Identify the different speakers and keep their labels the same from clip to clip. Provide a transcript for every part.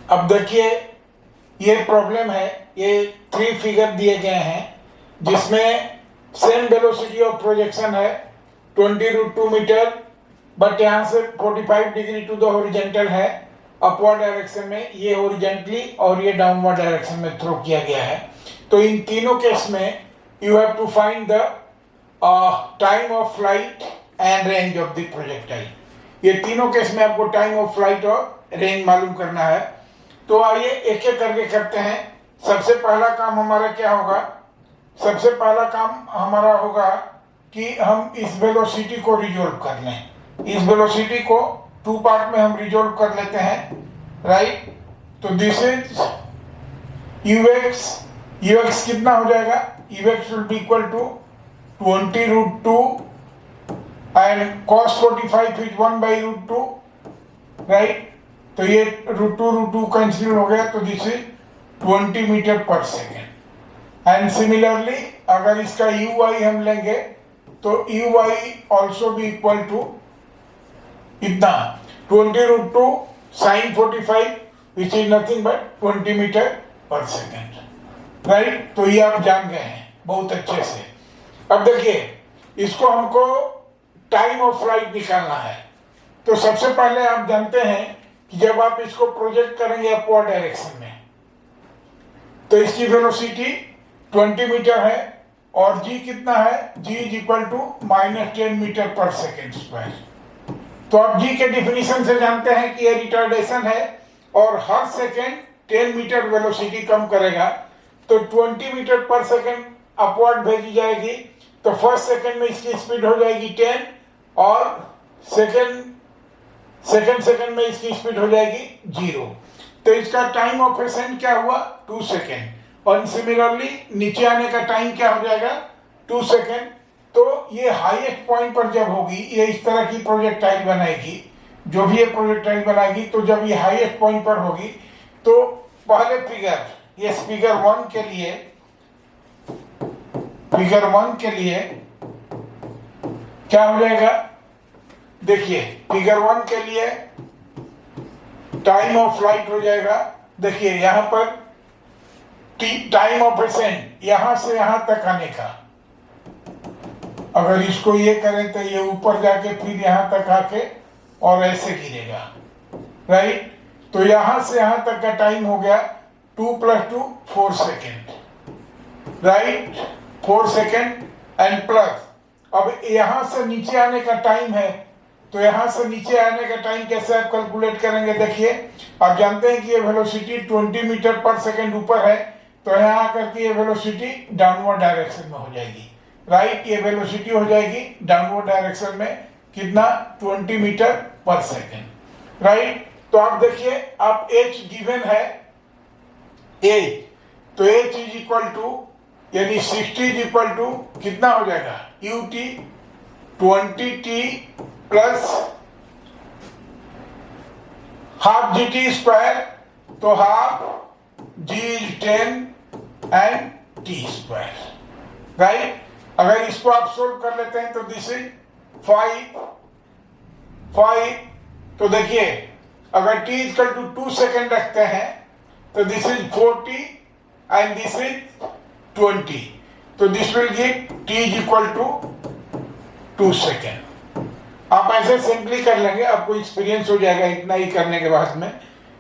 Speaker 1: अब देखिए ये प्रॉब्लम है, ये 3 फिगर दिए गए हैं जिसमें सेम वेलोसिटी ऑफ प्रोजेक्शन है 20√2 मीटर, बट यहाँ से 45 डिग्री टू द हॉरिजॉन्टल है अपवर्ड डायरेक्शन में, ये हॉरिजॉन्टली और ये डाउनवर्ड डायरेक्शन में थ्रो किया गया है। तो इन तीनों केस में you have to find the time of flight and range of the projectile. ये तीनों केस में आपको टाइम ऑफ फ्लाइट और रेंज मालूम करना है। तो आइए एक एक करके करते हैं। सबसे पहला काम हमारा क्या होगा? सबसे पहला काम हमारा होगा कि हम इस वेलोसिटी को रिजोल्व कर लें। इस वेलोसिटी को 2 पार्ट में हम रिजोल्व कर लेते हैं, राइट। तो दिस इज ux कितना हो जाएगा? ux will be equal to 20√2 and cos 45 is 1/√2, right. तो ये √2 कैंसिल हो गया, तो this is 20 meter per second. And similarly अगर इसका uy हम लेंगे तो uy ऑल्सो भी इक्वल टू इतना 20√2 sin 45 which is nothing but 20 meter per second, right. तो ये आप जान गए हैं बहुत अच्छे से। अब देखिए इसको हमको टाइम ऑफ फ्लाइट निकालना है। तो सबसे पहले आप जानते हैं कि जब आप इसको प्रोजेक्ट करेंगे अपवर्ड डायरेक्शन में तो इसकी वेलोसिटी 20 मीटर है और g कितना है? g is equal to -10 meter per second square. तो आप g के डिफिनीशन से जानते हैं कि ये रिटार्डेशन है और हर सेकेंड 10 मीटर वेलोसिटी कम करेगा। तो 20 मीटर पर सेकेंड अपवर्ड भेजी जाएगी, तो फर्स्ट सेकेंड में इसकी स्पीड हो जाएगी 10 और सेकेंड में इसकी स्पीड हो जाएगी 0। तो इसका टाइम ऑफ एसेंट क्या हुआ? 2 सेकेंड। और सिमिलरली नीचे आने का टाइम क्या हो जाएगा? 2 सेकेंड। तो ये हाईएस्ट पॉइंट पर जब होगी, ये इस तरह की प्रोजेक्टाइल बनाएगी, जो भी ये प्रोजेक्टाइल बनाएगी, तो जब ये हाईएस्ट पॉइंट पर होगी तो पहले फिगर, ये फिगर 1 के लिए क्या हो जाएगा? देखिए फिगर 1 के लिए टाइम ऑफ फ्लाइट हो जाएगा। देखिए यहां पर टाइम ऑफ एसेंट यहां से यहां तक आने का, अगर इसको ये करें तो ये ऊपर जाके फिर यहां तक आके और ऐसे गिरेगा, राइट। तो यहां से यहां तक का टाइम हो गया 2 + 2 4 second, right. 4 second and plus अब यहां से नीचे आने का टाइम है, तो यहां से नीचे आने का टाइम कैसे आप कैलकुलेट करेंगे? देखिए आप जानते हैं कि ये वेलोसिटी 20 मीटर पर सेकेंड ऊपर है, तो यहाँ आकर के ये वेलोसिटी डाउनवर्ड डायरेक्शन में हो जाएगी, राइट। ये वेलोसिटी हो जाएगी डाउनवर्ड डायरेक्शन में कितना? 20 मीटर पर सेकेंड, राइट। तो आप देखिए आप h गिवन है h, तो h इज इक्वल टू यानी 60 इज इक्वल टू कितना हो जाएगा? ut 20t plus half gt square, तो half g is 10 and t square, right. अगर इसको आप सोल्व कर लेते हैं तो दिस इज 5। तो देखिए अगर t इक्वल टू 2 सेकेंड रखते हैं तो this is 40 and this is 20, तो this will give t is equal to 2 second. आप ऐसे सिंपली कर लेंगे, आपको एक्सपीरियंस हो जाएगा इतना ही करने के बाद में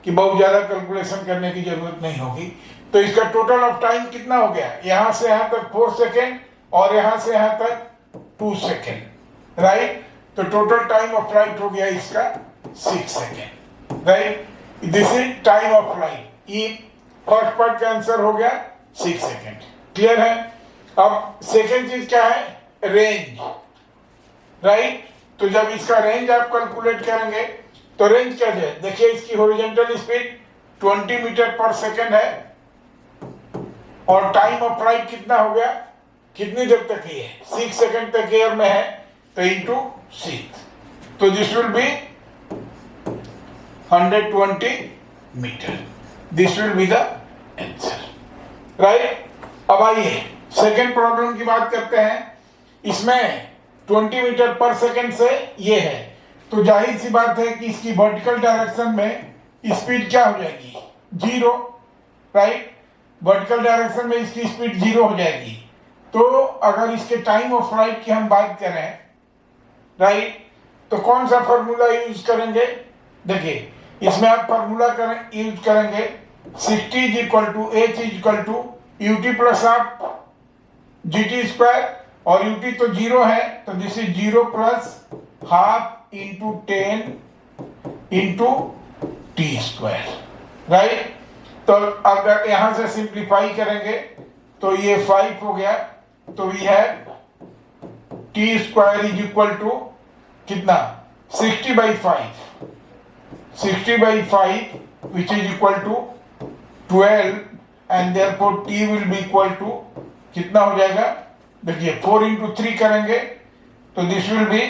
Speaker 1: कि बहुत ज़्यादा कैलकुलेशन करने की जरूरत नहीं होगी। तो इसका टोटल ऑफ टाइम कितना हो गया? यहाँ से यहाँ तक 4 सेकेंड और यहाँ से यहाँ तक 2 सेकेंड, राइट। तो टोटल टाइम ऑफ फ्लाइट हो गया इसका 6 second, right. This is time of flight. ये फर्स्ट पार्ट का आंसर हो गया 6 सेकेंड, क्लियर है। अब सेकेंड चीज क्या है? Range, right. तो जब इसका रेंज आप कैलकुलेट करेंगे तो रेंज क्या है? देखिए इसकी horizontal speed 20 meter per second है और टाइम ऑफ फ्लाइट कितना हो गया? कितनी देर तक ही है? 6 सेकेंड तक एयर में है, तो इंटू 6, तो this will be 120 meter. This will be the answer, right. अब आइए सेकेंड प्रॉब्लम की बात करते हैं। इसमें 20 मीटर पर सेकेंड से ये है, तो जाहिर सी बात है कि इसकी वर्टिकल डायरेक्शन में स्पीड क्या हो जाएगी? Zero, right. वर्टिकल डायरेक्शन में इसकी स्पीड जीरो हो जाएगी। तो अगर इसके टाइम ऑफ फ्लाइट की हम बात करें, राइट, तो कौन सा फॉर्मूला यूज करेंगे? देखिए, इसमें आप फॉर्मूला यूज करेंगे 60 is equal to H is equal to UT plus half GT square, और यूटी तो जीरो है, तो this is zero plus half into 10 into T square, right. तो अगर यहां से सिंप्लीफाई करेंगे तो ये 5 हो गया, तो we have T square is equal to कितना? 60/5, 60/5 which is equal to 12, and therefore t will be equal to कितना हो जाएगा? देखिए 4 into 3 करेंगे तो this will be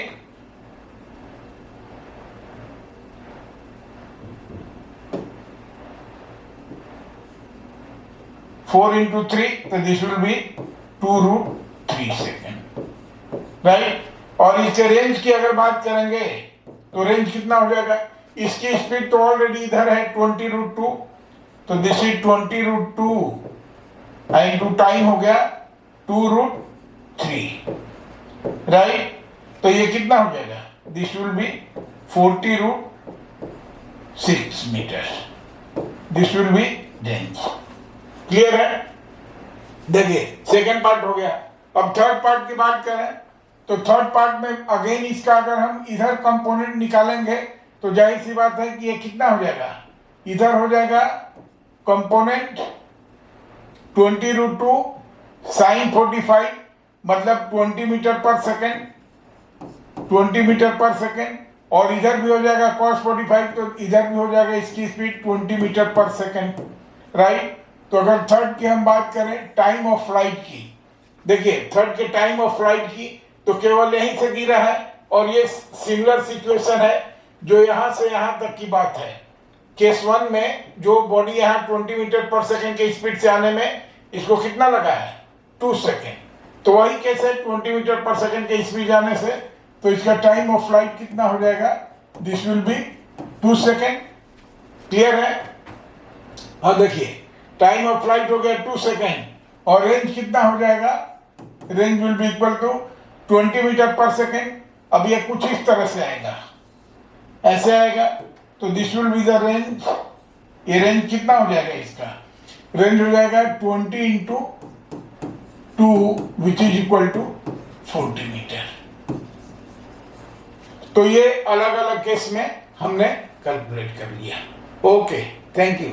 Speaker 1: 4 into 3, तो this will be 2√3 second, right. और इसके रेंज की अगर बात करेंगे तो रेंज कितना हो जाएगा? इसकी स्पीड तो ऑलरेडी इधर है 20√2, तो दिस इज 20√2 इंटू टाइम हो गया 2√3, राइट। तो ये कितना हो जाएगा? This will be 40√6 meter, this will be range. Clear है? देखिए सेकेंड पार्ट हो गया। अब थर्ड पार्ट की बात करें तो थर्ड पार्ट में अगेन इसका अगर हम इधर कंपोनेंट निकालेंगे तो जाहिर सी बात है कि ये कितना हो जाएगा? इधर हो जाएगा कंपोनेंट 20√2 साइन 45, मतलब 20 meter per second, 20 meter per second, और इधर भी हो जाएगा cos 45, तो इधर भी हो जाएगा इसकी speed 20 meter per second, right. तो अगर थर्ड की हम बात करें टाइम ऑफ फ्लाइट की, देखिए थर्ड के टाइम ऑफ फ्लाइट की तो केवल यहीं से गिरा है, और ये सिमिलर सिचुएशन है जो यहां से यहां तक की बात है। केस 1 में जो बॉडी यहां 20 मीटर पर सेकेंड की स्पीड से आने में इसको कितना लगा है? 2 सेकेंड। तो वही केस है 20 मीटर पर सेकेंड की स्पीड जाने से, तो इसका टाइम ऑफ फ्लाइट कितना हो जाएगा? This will B 2 second. Clear है? और देखिए टाइम ऑफ फ्लाइट हो गया 2 सेकेंड, और रेंज कितना हो जाएगा? Range will be equal to 20 meter per second. अब ये कुछ इस तरह से आएगा, ऐसे आएगा, तो this will be the range. ये रेंज कितना हो जाएगा? इसका रेंज हो जाएगा 20 into 2 which is equal to 40 meter. तो ये अलग अलग केस में हमने कैलकुलेट कर लिया। Okay, thank you.